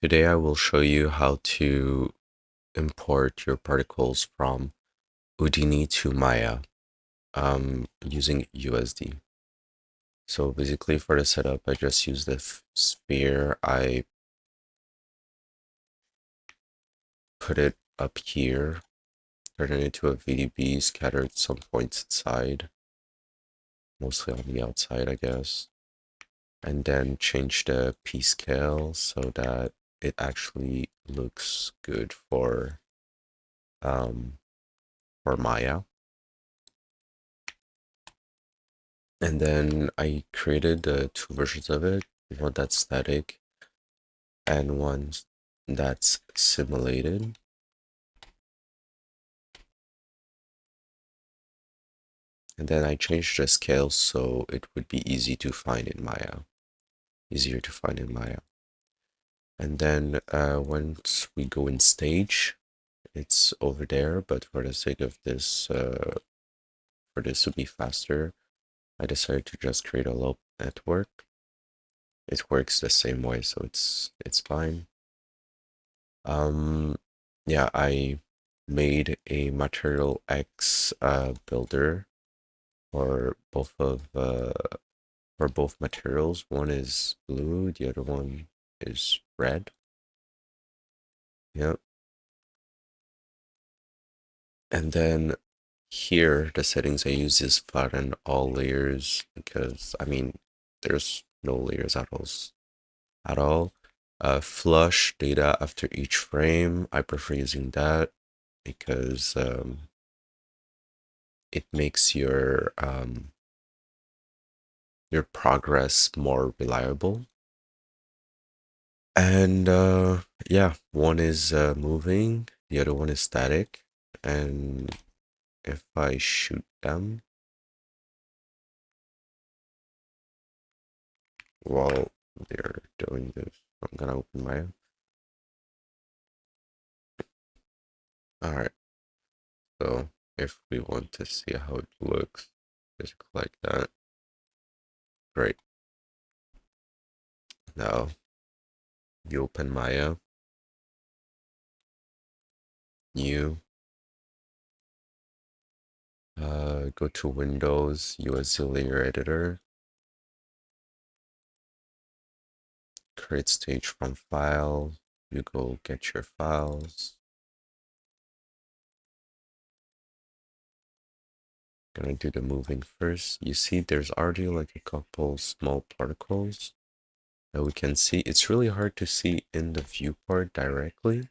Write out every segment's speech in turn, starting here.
Today I will show you how to import your particles from Houdini to Maya using USD. So basically for the setup, I just use the sphere. I put it up here, turn it into a VDB, scattered some points inside, mostly on the outside, I guess. And then change the P scale so that it actually looks good for Maya. And then I created two versions of it, one that's static and one that's simulated. And then I changed the scale so it would be easier to find in Maya. And then once we go in stage, it's over there, but for the sake of this, for this to be faster, I decided to just create a loop network. It works the same way, so it's fine. Yeah, I made a material X builder for both materials. One is blue, the other one is red. Yep. And then here the settings I use is flatten all layers because I mean there's no layers at all. Flush data after each frame. I prefer using that because it makes your progress more reliable. And yeah, one is moving, the other one is static. And if I shoot them while they're doing this, I'm gonna open my. Alright, so if we want to see how it looks, just like that. Great. Now you open Maya, new, go to Windows, USD Layer Editor, create stage from file, you go get your files. Gonna do the moving first. You see there's already like a couple small particles that we can see. It's really hard to see in the viewport directly.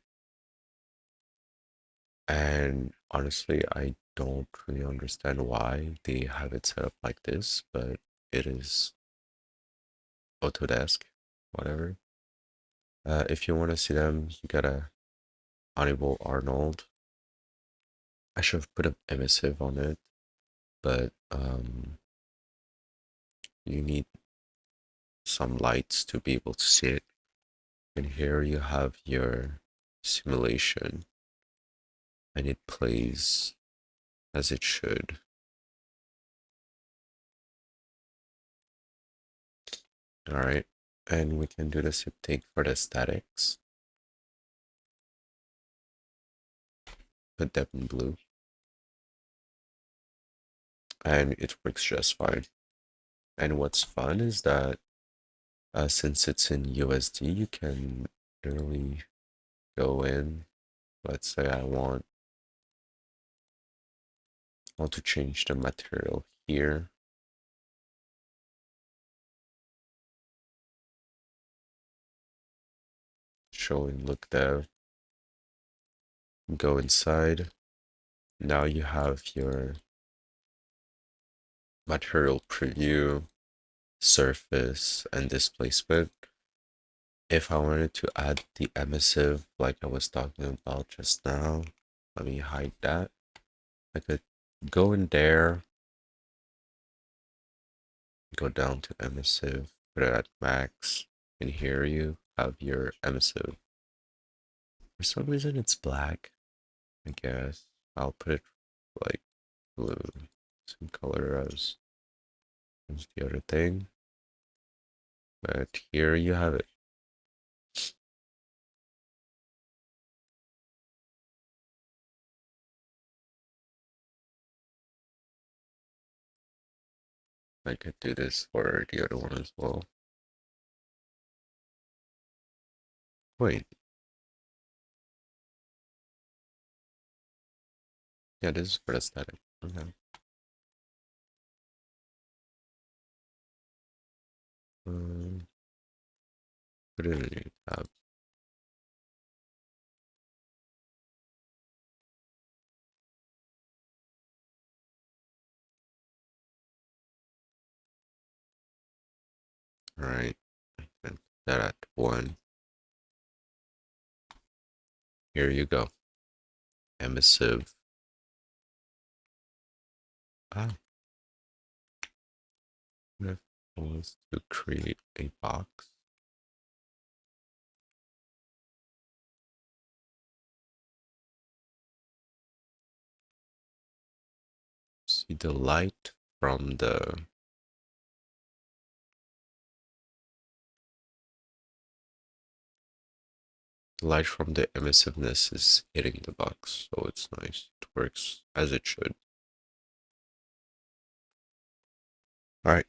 And honestly, I don't really understand why they have it set up like this, but it is Autodesk, whatever. If you want to see them, you gotta enable Arnold. I should have put an emissive on it, but you need some lights to be able to see it. And here you have your simulation, and it plays as it should. All right, and we can do the same thing for the statics. Put them in blue, and it works just fine. And what's fun is that since it's in USD, you can literally go in. Let's say I want to change the material here. Show in look dev. Go inside. Now you have your material preview, surface, and displacement. If I wanted to add the emissive like I was talking about just now, let me hide that. I could go in there, go down to emissive, put it at max, and here you have your emissive. For some reason it's black, I guess. I'll put it like blue, same color as the other thing. But here you have it. I could do this for the other one as well. Wait. Yeah, this is for the static. Okay. Um, put it in a new tab. All right. And put that at 1. Here you go. Emissive. Ah, what if I was to create a box? See the light from the emissiveness is hitting the box, so it's nice. It works as it should. All right.